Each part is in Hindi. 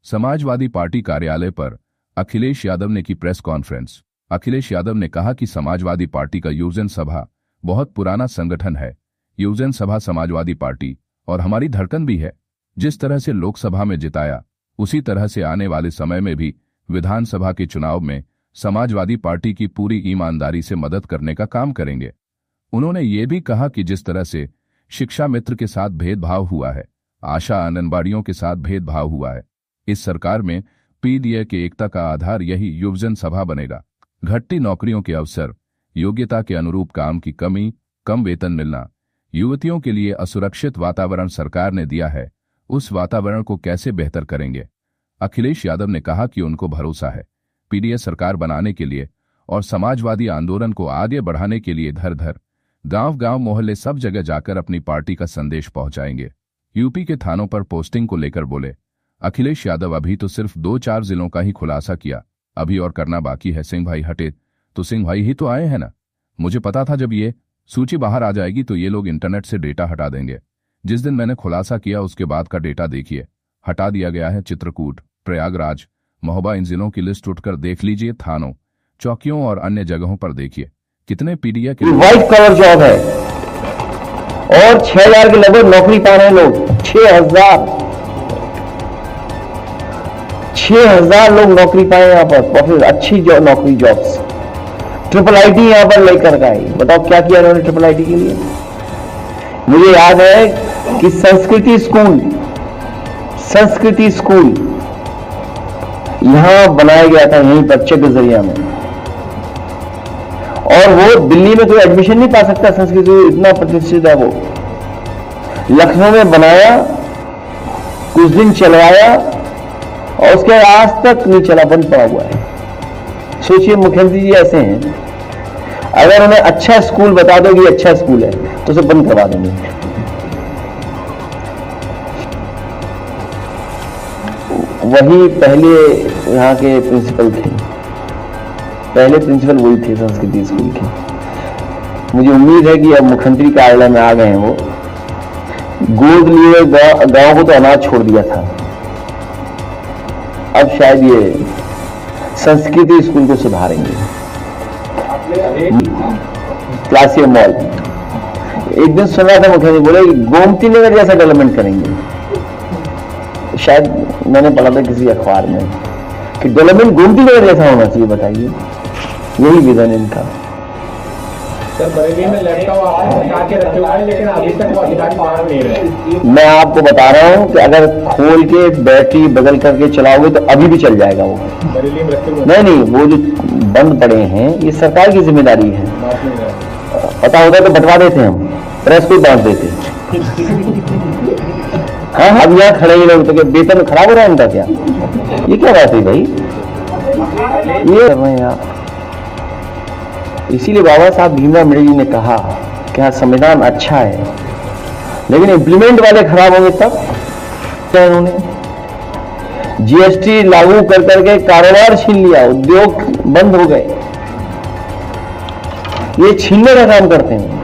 समाजवादी पार्टी कार्यालय पर अखिलेश यादव ने की प्रेस कॉन्फ्रेंस। अखिलेश यादव ने कहा कि समाजवादी पार्टी का युवजन सभा बहुत पुराना संगठन है। युवजन सभा समाजवादी पार्टी और हमारी धड़कन भी है। जिस तरह से लोकसभा में जिताया, उसी तरह से आने वाले समय में भी विधानसभा के चुनाव में समाजवादी पार्टी की पूरी ईमानदारी से मदद करने का काम करेंगे। उन्होंने ये भी कहा कि जिस तरह से शिक्षा मित्र के साथ भेदभाव हुआ है, आशा आंगनबाड़ियों के साथ भेदभाव हुआ है, इस सरकार में पीडीए के एकता का आधार यही युवजन सभा बनेगा। घटती नौकरियों के अवसर, योग्यता के अनुरूप काम की कमी, कम वेतन मिलना, युवतियों के लिए असुरक्षित वातावरण सरकार ने दिया है, उस वातावरण को कैसे बेहतर करेंगे। अखिलेश यादव ने कहा कि उनको भरोसा है पीडीए सरकार बनाने के लिए और समाजवादी आंदोलन को आगे बढ़ाने के लिए घर घर, गांव गांव, मोहल्ले सब जगह जाकर अपनी पार्टी का संदेश पहुंचाएंगे। यूपी के थानों पर पोस्टिंग को लेकर बोले अखिलेश यादव, अभी तो सिर्फ 2-4 जिलों का ही खुलासा किया, अभी और करना बाकी है। सिंह भाई हटे तो सिंह भाई ही तो आए हैं ना। मुझे पता था जब ये सूची बाहर आ जाएगी तो ये लोग इंटरनेट से डेटा हटा देंगे। जिस दिन मैंने खुलासा किया उसके बाद का डेटा देखिए, हटा दिया गया है। चित्रकूट, प्रयागराज, महोबा, इन जिलों की लिस्ट उठकर देख लीजिए। थानों, चौकियों और अन्य जगहों पर देखिए कितने पीडीए के व्हाइट कलर जॉब है और 6,000 के लगभग नौकरी पा रहे हैं लोग। 6,000 लोग नौकरी पाए यहाँ पर, बहुत अच्छी नौकरी जॉब्स। ट्रिपल आईटी यहाँ पर लेकर गए। बताओ क्या किया उन्होंने ट्रिपल आईटी के लिए। मुझे याद है कि संस्कृति स्कूल यहां बनाया गया था, यहीं पर चकजरिया में, और वो दिल्ली में कोई एडमिशन नहीं पा सकता। संस्कृत इतना प्रतिष्ठित है वो। लखनऊ में बनाया, कुछ दिन चलवाया और उसके आज तक नहीं चला, बंद पड़ा हुआ है। सोचिए मुख्यमंत्री जी ऐसे हैं, अगर उन्हें अच्छा स्कूल बता दो कि अच्छा स्कूल है तो उसे बंद करवा देंगे। वही पहले यहाँ के प्रिंसिपल थे, पहले प्रिंसिपल वही थे संस्कृति स्कूल के। मुझे उम्मीद है कि अब मुख्यमंत्री कार्यालय में आ गए हैं वो। गोद लिए गांव को तो अनाज छोड़ दिया था, अब शायद ये संस्कृति स्कूल को सुधारेंगे। क्लासियर मॉल, एक दिन सुना था मुख्यमंत्री बोले गोमती नगर जैसा डेवलपमेंट करेंगे। शायद मैंने पढ़ा था किसी अखबार में कि डेवलपमेंट गोमती नगर जैसा होना चाहिए। बताइए, यही विजन इनका। सर, बरेली में लैपटॉप आपने बता के रखे हुए हैं, लेकिन अभी तक वो अधिकारी बाहर नहीं रहे। मैं आपको बता रहा हूं कि अगर खोल के बैटरी बदल करके चलाओगे तो अभी भी चल जाएगा वो। बरेली में रखे हुए नहीं, वो जो बंद पड़े हैं ये सरकार की जिम्मेदारी है। पता होता तो बंटवा देते हम, प्रेस को बांट देते। हाँ, अब यहाँ खड़े ही लोग तो वेतन खराब हो रहा है उनका क्या? ये क्या बात है भाई, ये कर रहे हैं आप। इसीलिए बाबा साहब भीमराव अम्बेडकर जी ने कहा कि हाँ संविधान अच्छा है, लेकिन इंप्लीमेंट वाले खराब होंगे तब। क्या उन्होंने जीएसटी लागू कर करके कारोबार छीन लिया, उद्योग बंद हो गए। ये छीनने का काम करते हैं।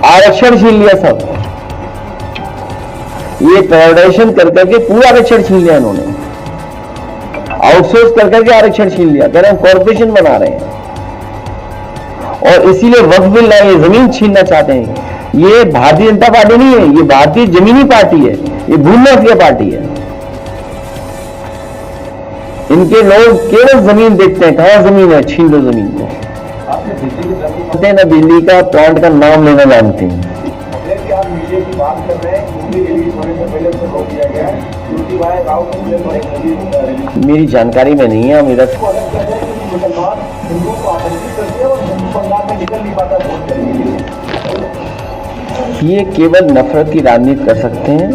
आरक्षण छीन लिया सब, ये प्राइवेटाइजेशन कर करके पूरा आरक्षण छीन लिया इन्होंने। आउटसोर्स कर करके आरक्षण छीन लिया, कह रहे हैं कॉर्पोरेशन बना रहे हैं। और इसीलिए वक्फ बिल लाए, जमीन छीनना चाहते हैं। ये भारतीय जनता पार्टी नहीं है, ये भारतीय जमीनी पार्टी है, ये भूमाफिया पार्टी है। इनके लोग केवल जमीन देखते हैं, कहां जमीन है, छीन लो जमीन को। ना बिजली का प्लांट का नाम लेना जानते हैं। मेरी जानकारी में नहीं है, मेरा ये केवल नफरत की राजनीति कर सकते हैं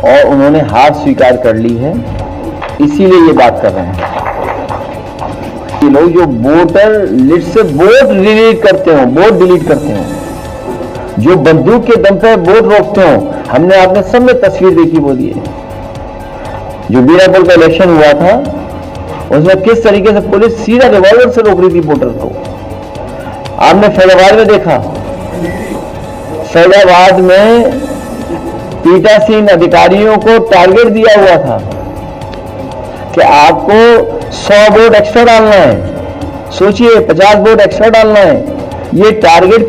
और उन्होंने हार स्वीकार कर ली है, इसीलिए ये बात कर रहे हैं। ये लोग जो वोटर लिस्ट से वोट डिलीट करते हो, वोट डिलीट करते हो, जो बंदूक के दम पे वोट रोकते हो, हमने आपने सब में तस्वीर देखी वो दी है। जो बीरापुर का इलेक्शन हुआ था उसमें किस तरीके से पुलिस सीधा रिवॉल्वर से रोक रही थी वोटर को। आपने फैजाबाद में देखा, फैजाबाद में पीठासीन अधिकारियों को टारगेट दिया हुआ था कि आपको 100 वोट एक्स्ट्रा डालना है, सोचिए 50 वोट एक्स्ट्रा डालना है। ये टारगेट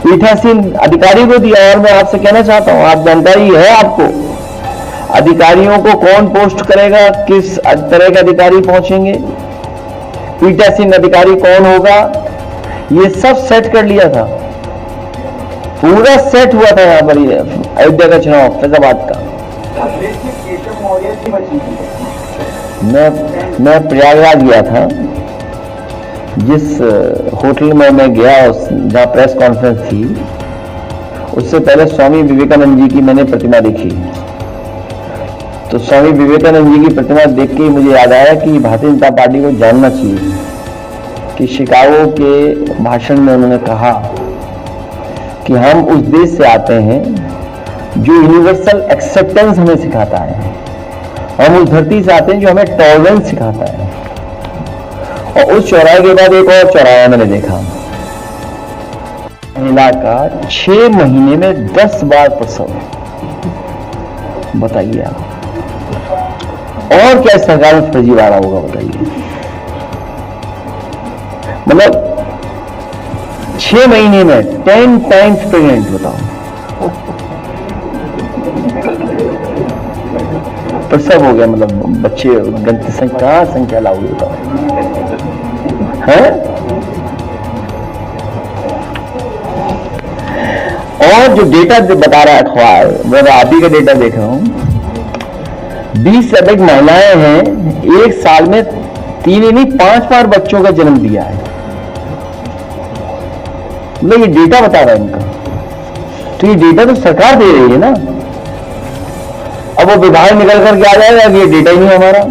पीठासीन अधिकारी को दिया। और मैं आपसे कहना चाहता हूं, आप जानकारी है आपको अधिकारियों को कौन पोस्ट करेगा, किस तरह के अधिकारी पहुंचेंगे, पीठासीन अधिकारी कौन होगा, ये सब सेट कर लिया था, पूरा सेट हुआ था यहां पर अयोध्या का चुनाव, फैजाबाद का। मैं प्रयागराज गया था, जिस होटल में मैं गया जहां प्रेस कॉन्फ्रेंस थी, उससे पहले स्वामी विवेकानंद जी की मैंने प्रतिमा देखी। तो स्वामी विवेकानंद जी की प्रतिमा देख के मुझे याद आया कि भारतीय जनता पार्टी को जानना चाहिए कि शिकागो के भाषण में उन्होंने कहा कि हम उस देश से आते हैं जो यूनिवर्सल एक्सेप्टेंस हमें सिखाता है, हम उस धरती से आते हैं जो हमें टॉलरेंस सिखाता है। और उस चौराहे के बाद एक और चौराहा मैंने देखा, महिला का 6 महीने में 10 बार प्रसव। बताइए आप, और क्या सरकार में फर्जीवाड़ा होगा बताइए। मतलब 6 महीने में 10 टाइम्स प्रेग्नेंट, बताओ, प्रसव हो गया, मतलब बच्चे गलती संख्या लाओगे बताओ है। और जो डेटा बता रहा है अखबार, मैं आप ही का डेटा देख रहा हूं, 20 से अधिक महिलाएं हैं, एक साल में 3 नहीं 5 बार बच्चों का जन्म दिया है। मतलब ये डेटा बता रहा है इनका, तो ये डेटा तो सरकार दे रही है ना। अब वो विभाग निकल करके आ जाएगा कि ये डेटा ही नहीं हमारा।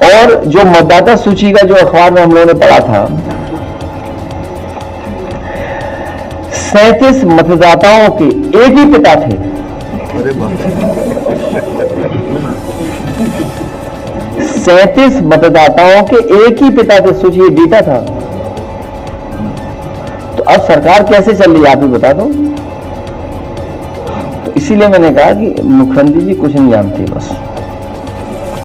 और जो मतदाता सूची का जो अखबार में हम लोगों ने पढ़ा था, 37 मतदाताओं के एक ही पिता थे। 37 मतदाताओं के एक ही पिता थे, सोचिए डेटा था। तो अब सरकार कैसे चल रही है आप ही बता दो। तो इसीलिए मैंने कहा कि मुख्यमंत्री जी कुछ नहीं जानते बस।